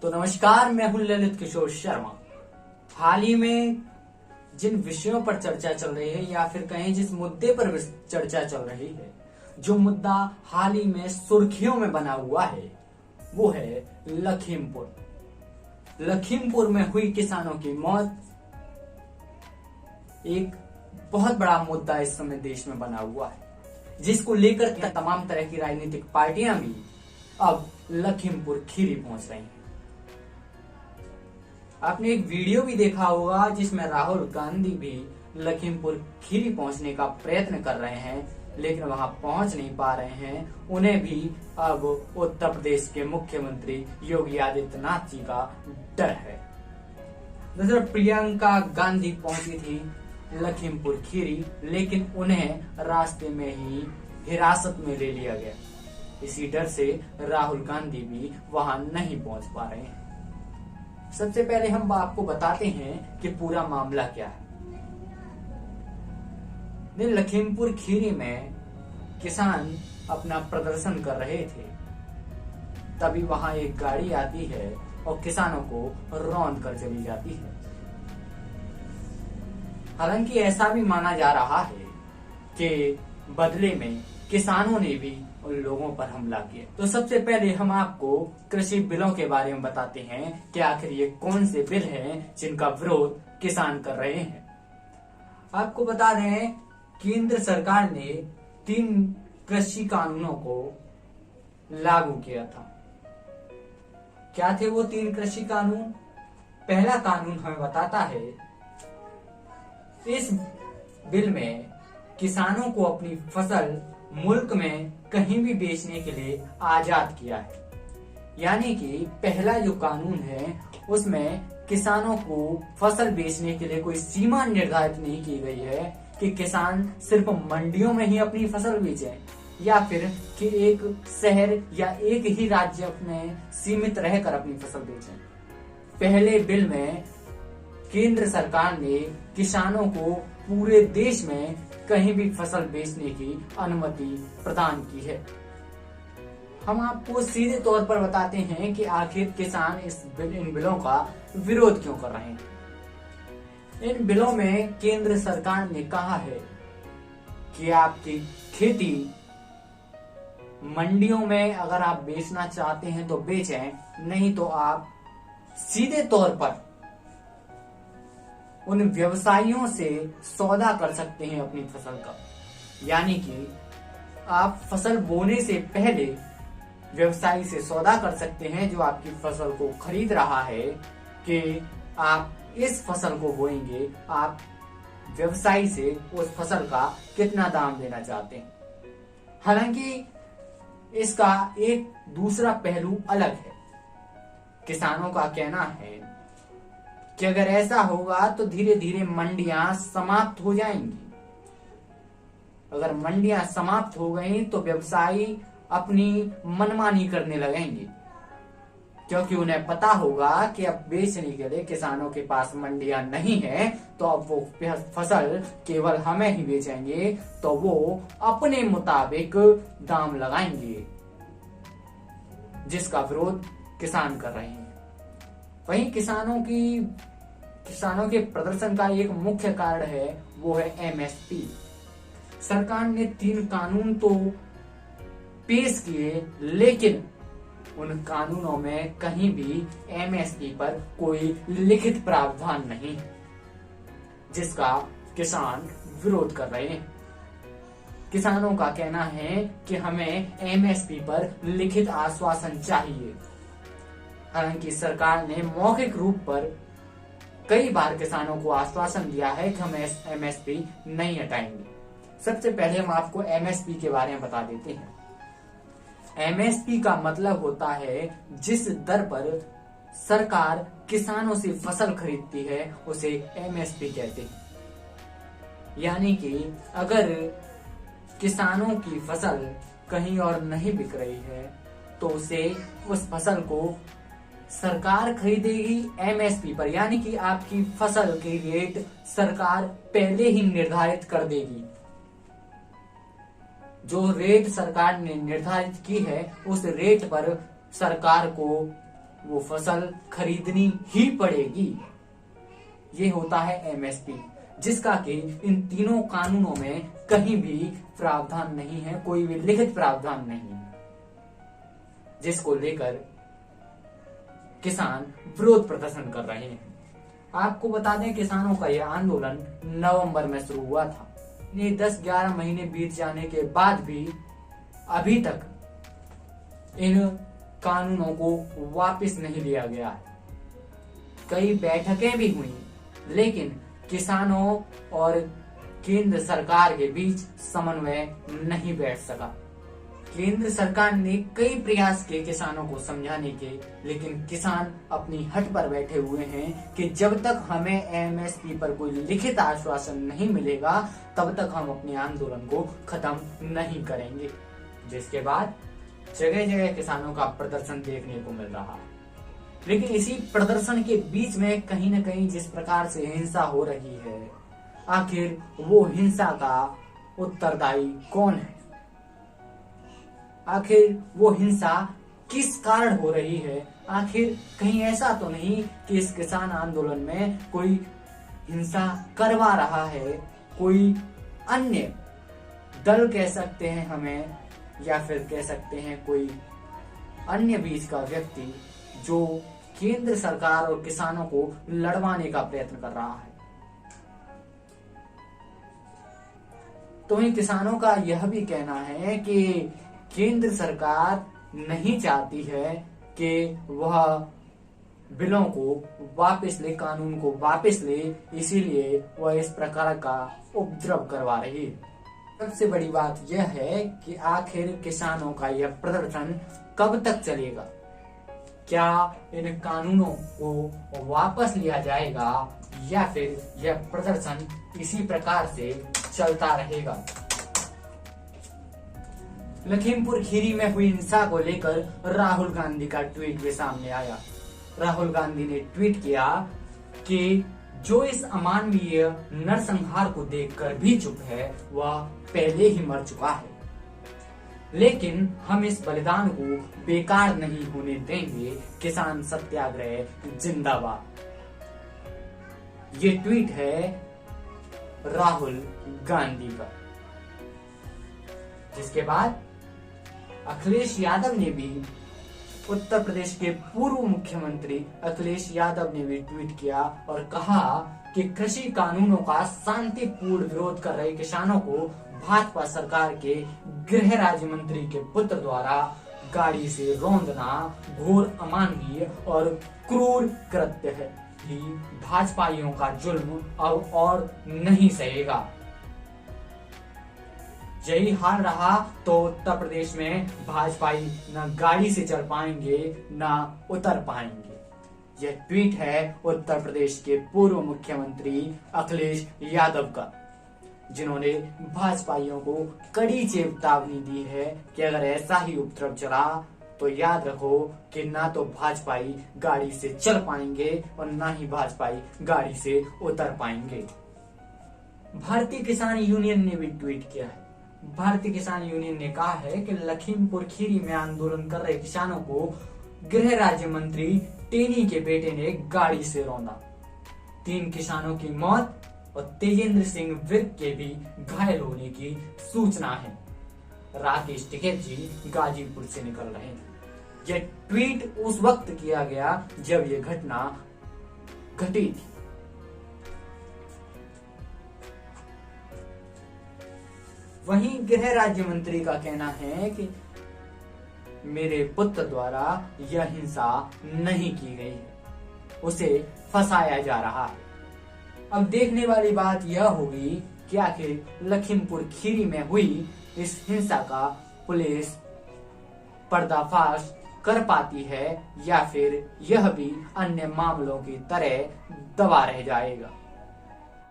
तो नमस्कार, मैं हूं ललित किशोर शर्मा। हाल ही में जिन विषयों पर चर्चा चल रही है या फिर कहें जिस मुद्दे पर चर्चा चल रही है, जो मुद्दा हाल ही में सुर्खियों में बना हुआ है वो है लखीमपुर। लखीमपुर में हुई किसानों की मौत एक बहुत बड़ा मुद्दा इस समय देश में बना हुआ है, जिसको लेकर तमाम तरह की राजनीतिक पार्टियां भी अब लखीमपुर खीरी पहुंच रही हैं। आपने एक वीडियो भी देखा होगा जिसमें राहुल गांधी भी लखीमपुर खीरी पहुंचने का प्रयत्न कर रहे हैं, लेकिन वहां पहुंच नहीं पा रहे हैं। उन्हें भी अब उत्तर प्रदेश के मुख्यमंत्री योगी आदित्यनाथ जी का डर है। दरअसल प्रियंका गांधी पहुंची थी लखीमपुर खीरी, लेकिन उन्हें रास्ते में ही हिरासत में ले लिया गया। इसी डर से राहुल गांधी भी वहां नहीं पहुंच पा रहे हैं। सबसे पहले हम आपको बताते हैं कि पूरा मामला क्या है। लखीमपुर खीरी में किसान अपना प्रदर्शन कर रहे थे, तभी वहां एक गाड़ी आती है और किसानों को रौंद कर चली जाती है। हालांकि ऐसा भी माना जा रहा है कि बदले में किसानों ने भी उन लोगों पर हमला किया। तो सबसे पहले हम आपको कृषि बिलों के बारे में बताते हैं कि आखिर ये कौन से बिल हैं जिनका विरोध किसान कर रहे हैं। आपको बता दें, केंद्र सरकार ने 3 कृषि कानूनों को लागू किया था। क्या थे वो 3 कृषि कानून? पहला कानून हमें बताता है, इस बिल में किसानों को अपनी फसल मुल्क में कहीं भी बेचने के लिए आजाद किया है। यानी कि पहला जो कानून है उसमें किसानों को फसल बेचने के लिए कोई सीमा निर्धारित नहीं की गई है कि किसान सिर्फ मंडियों में ही अपनी फसल बेचे या फिर कि एक शहर या एक ही राज्य में सीमित रहकर अपनी फसल बेचे। पहले बिल में केंद्र सरकार ने किसानों को पूरे देश में कहीं भी फसल बेचने की अनुमति प्रदान की है। हम आपको सीधे तौर पर बताते हैं कि आखिर किसान इन बिलों का विरोध क्यों कर रहे हैं। इन बिलों में केंद्र सरकार ने कहा है कि आपकी खेती मंडियों में अगर आप बेचना चाहते हैं तो बेचें, नहीं तो आप सीधे तौर पर उन व्यवसायियों से सौदा कर सकते हैं अपनी फसल का। यानी कि आप फसल बोने से पहले व्यवसायी से सौदा कर सकते हैं जो आपकी फसल को खरीद रहा है कि आप इस फसल को बोएंगे, आप व्यवसायी से उस फसल का कितना दाम देना चाहते हैं। हालांकि इसका एक दूसरा पहलू अलग है। किसानों का कहना है कि अगर ऐसा होगा तो धीरे धीरे मंडियां समाप्त हो जाएंगी। अगर मंडियां समाप्त हो गई तो व्यवसायी अपनी मनमानी करने लगेंगे, क्योंकि उन्हें पता होगा कि अब बेचने के लिए किसानों के पास मंडियां नहीं है, तो अब वो फसल केवल हमें ही बेचेंगे, तो वो अपने मुताबिक दाम लगाएंगे, जिसका विरोध किसान कर रहे हैं। वहीं किसानों के प्रदर्शन का एक मुख्य कारण है, वो है एमएसपी। सरकार ने 3 कानून तो पेश किए, लेकिन उन कानूनों में कहीं भी एमएसपी पर कोई लिखित प्रावधान नहीं है, जिसका किसान विरोध कर रहे हैं। किसानों का कहना है कि हमें एमएसपी पर लिखित आश्वासन चाहिए। हालांकि सरकार ने मौखिक रूप पर कई बार किसानों को आश्वासन दिया है कि हम एमएसपी नहीं हटाएंगे। सबसे पहले हम आपको एमएसपी के बारे में बता देते हैं। एमएसपी का मतलब होता है जिस दर पर सरकार किसानों से फसल खरीदती है, उसे एमएसपी कहते हैं। यानी कि अगर किसानों की फसल कहीं और नहीं बिक रही है तो उसे उस फसल को सरकार खरीदेगी एमएसपी पर, यानी कि आपकी फसल की रेट सरकार पहले ही निर्धारित कर देगी। जो रेट सरकार ने निर्धारित की है उस रेट पर सरकार को वो फसल खरीदनी ही पड़ेगी। ये होता है एमएसपी, जिसका कि इन तीनों कानूनों में कहीं भी प्रावधान नहीं है, कोई भी लिखित प्रावधान नहीं है, जिसको लेकर किसान विरोध प्रदर्शन कर रहे हैं। आपको बता दें, किसानों का यह आंदोलन नवंबर में शुरू हुआ था। ये 10-11 महीने बीत जाने के बाद भी अभी तक इन कानूनों को वापस नहीं लिया गया है। कई बैठकें भी हुई, लेकिन किसानों और केंद्र सरकार के बीच समन्वय नहीं बैठ सका। केंद्र सरकार ने कई प्रयास किए किसानों को समझाने के, लेकिन किसान अपनी हट पर बैठे हुए हैं कि जब तक हमें एमएसपी पर कोई लिखित आश्वासन नहीं मिलेगा तब तक हम अपने आंदोलन को खत्म नहीं करेंगे। जिसके बाद जगह जगह किसानों का प्रदर्शन देखने को मिल रहा है। लेकिन इसी प्रदर्शन के बीच में कहीं न कहीं जिस प्रकार से हिंसा हो रही है, आखिर वो हिंसा का उत्तरदायी कौन है? आखिर वो हिंसा किस कारण हो रही है? आखिर कहीं ऐसा तो नहीं कि इस किसान आंदोलन में कोई हिंसा करवा रहा है, कोई अन्य दल कह सकते हैं हमें, या फिर कह सकते हैं कोई अन्य बीच का व्यक्ति जो केंद्र सरकार और किसानों को लड़वाने का प्रयत्न कर रहा है। तो इन किसानों का यह भी कहना है कि केंद्र सरकार नहीं चाहती है कि वह बिलों को वापस ले, कानून को वापस ले, इसीलिए वह इस प्रकार का उपद्रव करवा रही है। सबसे बड़ी बात यह है कि आखिर किसानों का यह प्रदर्शन कब तक चलेगा? क्या इन कानूनों को वापस लिया जाएगा या फिर यह प्रदर्शन इसी प्रकार से चलता रहेगा? लखीमपुर खीरी में हुई हिंसा को लेकर राहुल गांधी का ट्वीट भी सामने आया। राहुल गांधी ने ट्वीट किया कि जो इस अमानवीय नरसंहार को देखकर भी चुप है, वह पहले ही मर चुका है, लेकिन हम इस बलिदान को बेकार नहीं होने देंगे। किसान सत्याग्रह जिंदाबाद। ये ट्वीट है राहुल गांधी का। जिसके बाद अखिलेश यादव ने भी, उत्तर प्रदेश के पूर्व मुख्यमंत्री अखिलेश यादव ने भी ट्वीट किया और कहा कि कृषि कानूनों का शांतिपूर्ण विरोध कर रहे किसानों को भाजपा सरकार के गृह राज्य मंत्री के पुत्र द्वारा गाड़ी से रौंदना घोर अमानवीय और क्रूर कृत्य है। ही भाजपाइयों का जुल्म अब और नहीं सहेगा। यही हाल रहा तो उत्तर प्रदेश में भाजपाई न गाड़ी से चढ़ पाएंगे न उतर पाएंगे। यह ट्वीट है उत्तर प्रदेश के पूर्व मुख्यमंत्री अखिलेश यादव का, जिन्होंने भाजपाइयों को कड़ी चेतावनी दी है कि अगर ऐसा ही उपद्रव चला तो याद रखो कि ना तो भाजपाई गाड़ी से चल पाएंगे और ना ही भाजपाई गाड़ी से उतर पाएंगे। भारतीय किसान यूनियन ने भी ट्वीट किया है। भारतीय किसान यूनियन ने कहा है कि लखीमपुर खीरी में आंदोलन कर रहे किसानों को गृह राज्य मंत्री टेनी के बेटे ने गाड़ी से रौंदा। 3 किसानों की मौत और तेजेंद्र सिंह विर्क के भी घायल होने की सूचना है। राकेश टिकैत जी गाजीपुर से निकल रहे हैं। यह ट्वीट उस वक्त किया गया जब यह घटना घटी थी। वहीं गृह राज्य मंत्री का कहना है कि मेरे पुत्र द्वारा यह हिंसा नहीं की गई है, उसे फंसाया जा रहा है। अब देखने वाली बात यह होगी कि आखिर लखीमपुर खीरी में हुई इस हिंसा का पुलिस पर्दाफाश कर पाती है या फिर यह भी अन्य मामलों की तरह दबा रह जाएगा।